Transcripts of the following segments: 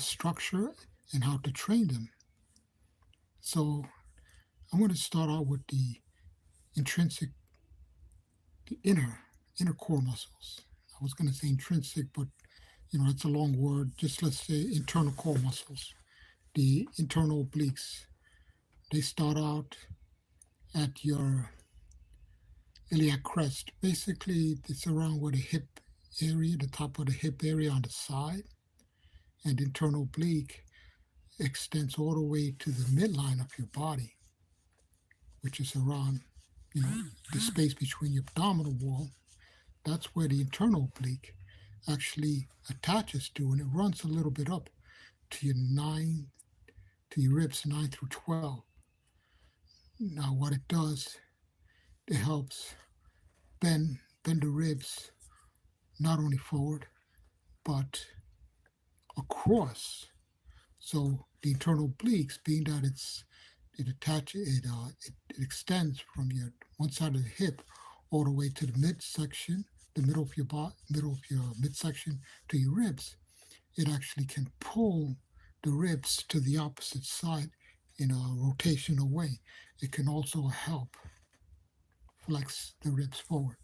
structure and how to train them. So I'm going to start out with the intrinsic, the inner core muscles. I was going to say intrinsic, but it's a long word. Just let's say internal core muscles. The internal obliques. They start out at your iliac crest. Basically, it's around where the hip area, the top of the hip area on the side, and internal oblique extends all the way to the midline of your body, which is around, the space between your abdominal wall. That's where the internal oblique actually attaches to, and it runs a little bit up to your ribs 9 through 12. Now, what it does, it helps bend the ribs not only forward but across. So the internal obliques, being that it extends from your one side of the hip all the way to the midsection, the middle of your midsection to your ribs. It actually can pull the ribs to the opposite side in a rotational way. It can also help flex the ribs forward.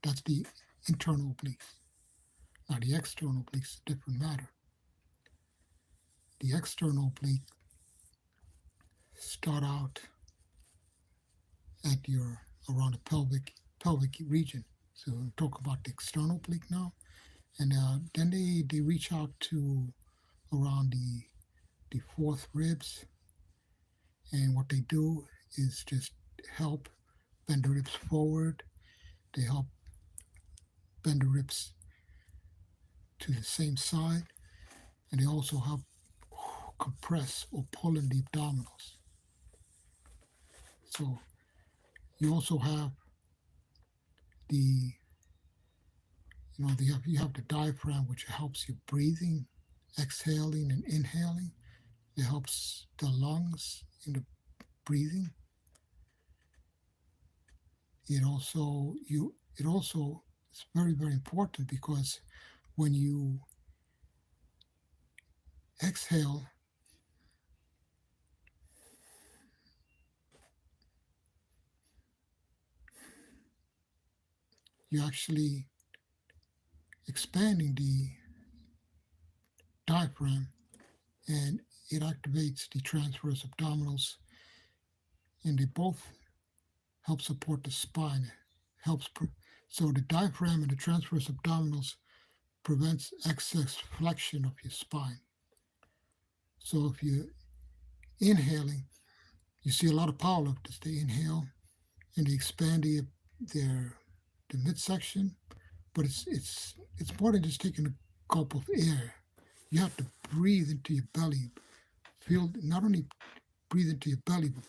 That's the internal obliques. Now the external obliques is a different matter. The external oblique start out at your around the pelvic region. So we'll talk about the external oblique now, and then they reach out to around the fourth ribs, and what they do is just help bend the ribs forward. They help bend the ribs to the same side, and they also help compress or pull in the abdominals. So you also have the you have the diaphragm, which helps your breathing, exhaling and inhaling. It helps the lungs in the breathing. It also is very, very important because when you exhale, you're actually expanding the diaphragm, and it activates the transverse abdominals, and they both help support the spine. Helps so the diaphragm and the transverse abdominals prevents excess flexion of your spine. So if you're inhaling, you see a lot of powerlifters. They inhale and they expand the midsection, but it's more than just taking a gulp of air. You have to breathe into your belly. Feel not only breathe into your belly, but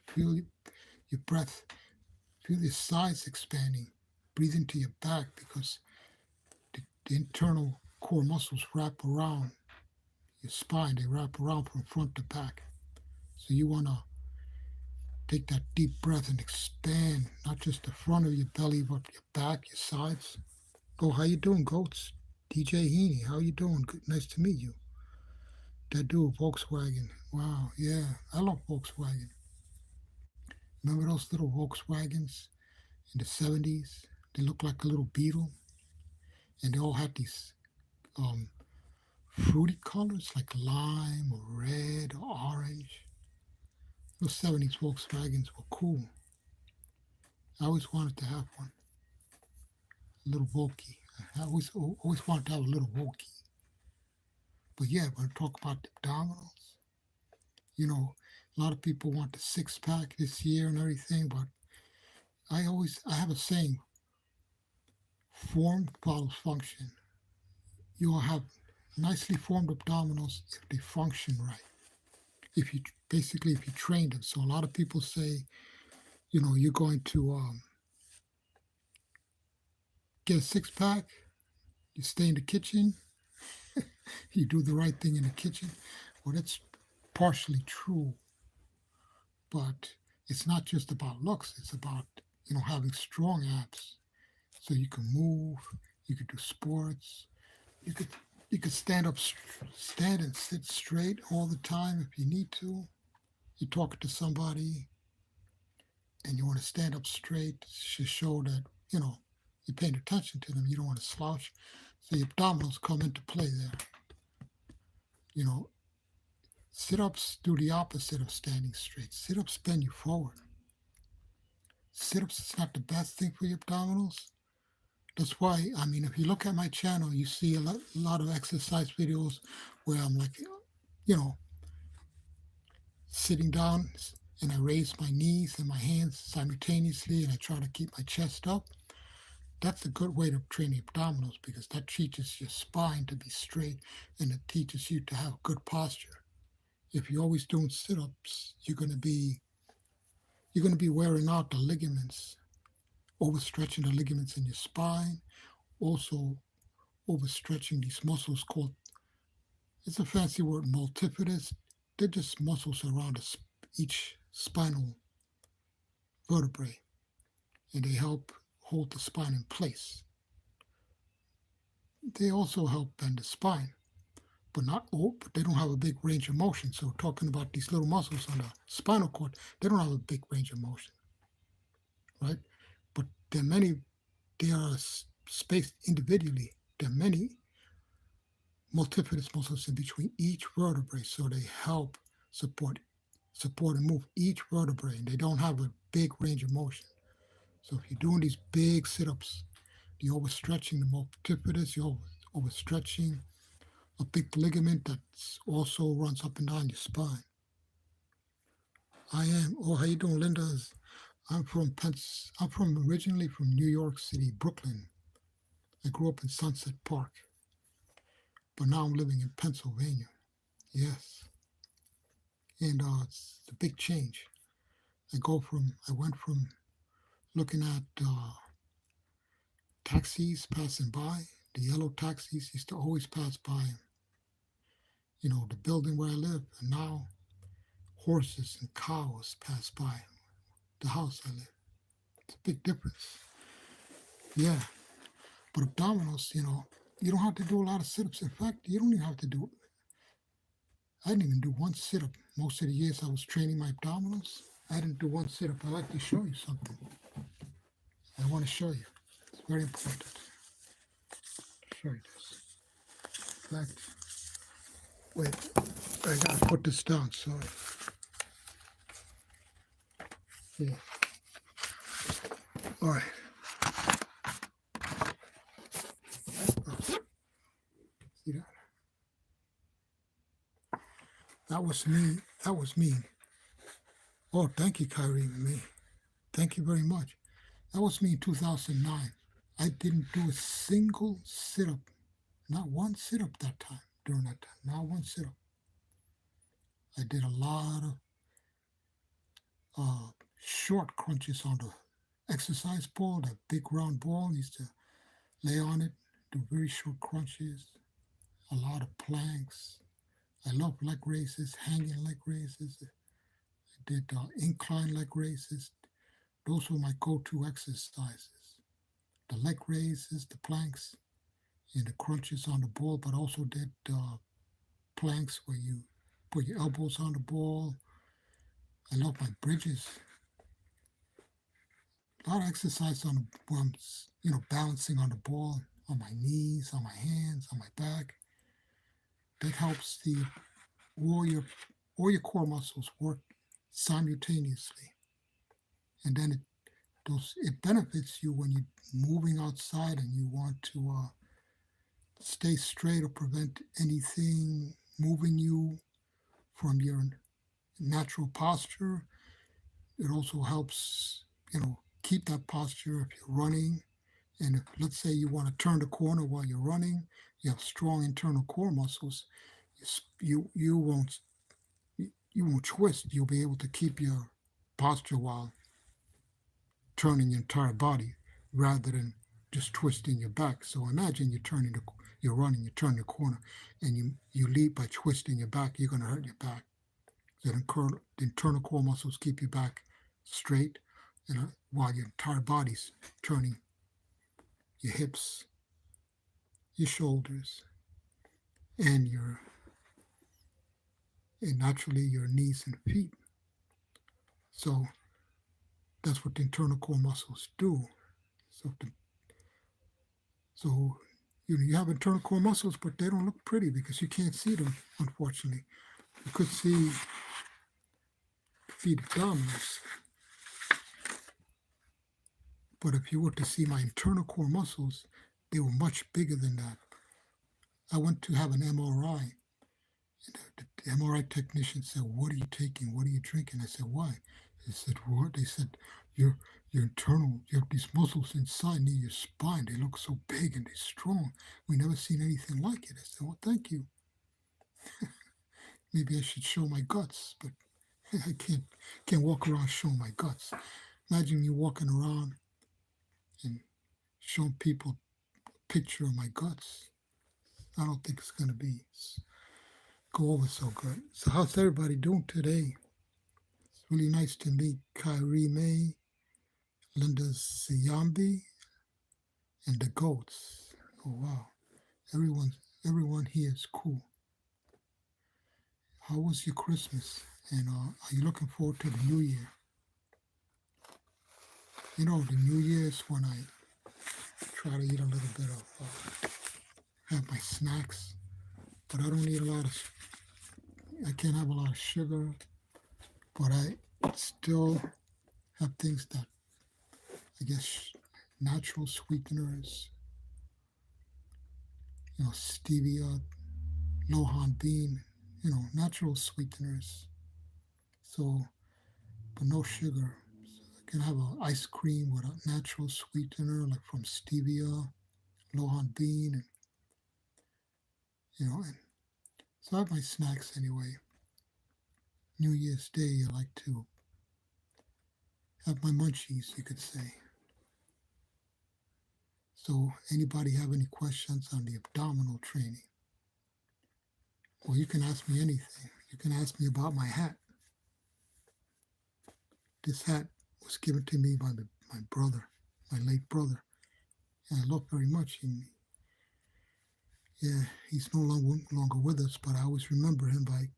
feel your breath. Feel your sides expanding. Breathe into your back because the internal core muscles wrap around your spine. They wrap around from front to back. So you want to take that deep breath and expand not just the front of your belly, but your back, your sides. Oh, how you doing, goats? DJ Heaney, how you doing? Good, nice to meet you. That dude, Volkswagen. Wow, yeah, I love Volkswagen. Remember those little Volkswagens in the 70s? They looked like a little beetle, and they all had these um, fruity colors like lime or red or orange. Those 70s Volkswagens were cool. I always wanted to have one, a little Volky. I always wanted to have a little Volky. But yeah, when I talk about the abdominals, a lot of people want the six pack this year and everything, but I have a saying: form follows function. You'll have nicely formed abdominals if they function right. If you train them. So a lot of people say, you're going to get a six pack. You stay in the kitchen. You do the right thing in the kitchen. Well, that's partially true, but it's not just about looks. It's about having strong abs, so you can move, you could do sports, you could You can stand up, stand and sit straight all the time if you need to. You're talking to somebody and you want to stand up straight to show that, you're paying attention to them. You don't want to slouch. So your abdominals come into play there. You know, sit ups do the opposite of standing straight. Sit ups bend you forward. Sit ups is not the best thing for your abdominals. That's why, if you look at my channel, you see a lot of exercise videos where I'm like, you know, sitting down and I raise my knees and my hands simultaneously and I try to keep my chest up. That's a good way to train the abdominals because that teaches your spine to be straight and it teaches you to have good posture. If you're always doing sit-ups, you're going to be wearing out the ligaments, overstretching the ligaments in your spine, also overstretching these muscles called, it's a fancy word, multifidus. They're just muscles around each spinal vertebrae, and they help hold the spine in place. They also help bend the spine, but they don't have a big range of motion. So talking about these little muscles on the spinal cord, they don't have a big range of motion, right? But they are spaced individually. There are many multifidus muscles in between each vertebrae, so they help support and move each vertebrae, and they don't have a big range of motion. So if you're doing these big sit-ups, you're overstretching the multifidus, you're overstretching a big ligament that also runs up and down your spine. How you doing, Linda? I'm originally from New York City, Brooklyn. I grew up in Sunset Park, but now I'm living in Pennsylvania. Yes. And it's a big change. I went from looking at taxis passing by. The yellow taxis used to always pass by, the building where I live. And now horses and cows pass by the house I live. It's a big difference. Yeah. But abdominals, you don't have to do a lot of sit-ups. In fact, you don't even have to do it. I didn't even do one sit-up. Most of the years I was training my abdominals, I didn't do one sit-up. I'd like to show you something. I want to show you. It's very important. Show you this. In fact, wait, I gotta put this down, sorry. Yeah. All right. See that? That was me. That was me. Oh, thank you, Kyrie and me. Thank you very much. That was me in 2009. I didn't do a single sit-up. Not one sit-up that time, during that time. Not one sit-up. I did a lot of short crunches on the exercise ball, that big round ball. I used to lay on it, do very short crunches, a lot of planks. I love leg raises, hanging leg raises. I did incline leg raises. Those were my go-to exercises. The leg raises, the planks, and the crunches on the ball, but also did planks where you put your elbows on the ball. I love my bridges. A lot of exercise on the ones, balancing on the ball, on my knees, on my hands, on my back. That helps all your core muscles work simultaneously. And then it benefits you when you're moving outside and you want to stay straight or prevent anything moving you from your natural posture. It also helps, keep that posture if you're running. And if, let's say, you want to turn the corner while you're running, you have strong internal core muscles. You won't twist. You'll be able to keep your posture while turning your entire body rather than just twisting your back. So imagine you're running, you turn the corner, and you leap by twisting your back. You're going to hurt your back. The internal core muscles keep your back straight, while your entire body's turning. Your hips, your shoulders, and naturally your knees and feet. So that's what the internal core muscles do. So so you have internal core muscles, but they don't look pretty because you can't see them, unfortunately. You could see feet abdominals, but if you were to see my internal core muscles, they were much bigger than that. I went to have an MRI. The MRI technician said, "What are you taking? What are you drinking?" I said, "Why?" They said, "What?" They said, "Your internal, you have these muscles inside near your spine. They look so big and they're strong. We never seen anything like it." I said, "Well, thank you. Maybe I should show my guts, but I can't walk around showing my guts." Imagine you walking around and showing people a picture of my guts. I don't think it's gonna go over so good. So how's everybody doing today? It's really nice to meet Kyrie May, Linda Ziyambi, and the Goats. Oh wow, everyone here is cool. How was your Christmas? And are you looking forward to the New Year? You know, the New Year is when I try to eat a little bit of, have my snacks, but I don't eat a lot of, I can't have a lot of sugar, but I still have things that, I guess, natural sweeteners, stevia, lohan bean, natural sweeteners. So, but no sugar. So I can have an ice cream with a natural sweetener, like from stevia, lohan bean, and so I have my snacks anyway. New Year's Day, I like to have my munchies, you could say. So, anybody have any questions on the abdominal training? Well, you can ask me anything. You can ask me about my hat. This hat was given to me by my brother, my late brother, and I love very much. Yeah, he's no longer with us, but I always remember him by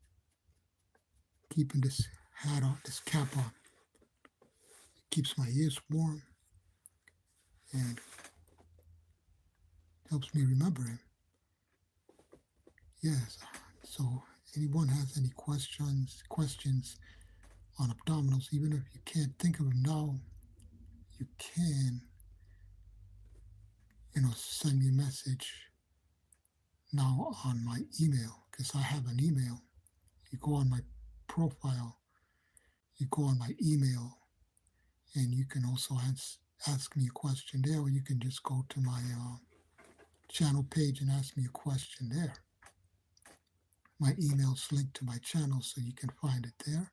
keeping this hat on, this cap on. It keeps my ears warm and helps me remember him. Yes. So, anyone has any questions on abdominals, even if you can't think of them now, you can, send me a message now on my email, because I have an email. You go on my profile, you go on my email, and you can also ask me a question there, or you can just go to my channel page and ask me a question there. My email's linked to my channel, so you can find it there.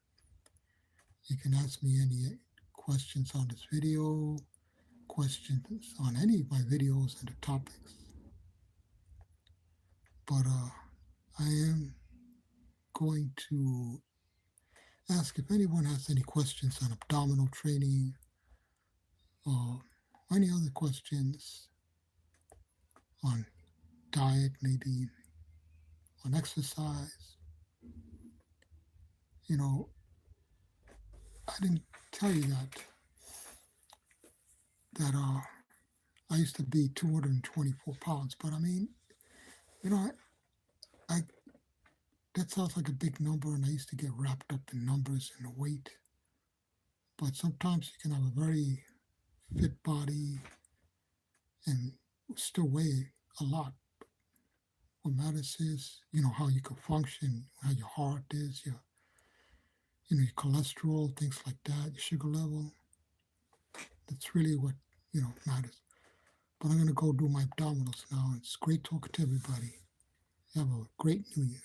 You can ask me any questions on this video, questions on any of my videos and the topics. But I am going to ask if anyone has any questions on abdominal training or any other questions on diet, maybe on exercise. I didn't tell you that I used to be 224 pounds, but I mean, I that sounds like a big number, and I used to get wrapped up in numbers and weight. But sometimes you can have a very fit body and still weigh a lot. What matters is, how you can function, how your heart is, your cholesterol, things like that, your sugar level. That's really what, matters. But I'm going to go do my abdominals now. It's great talking to everybody. Have a great New Year.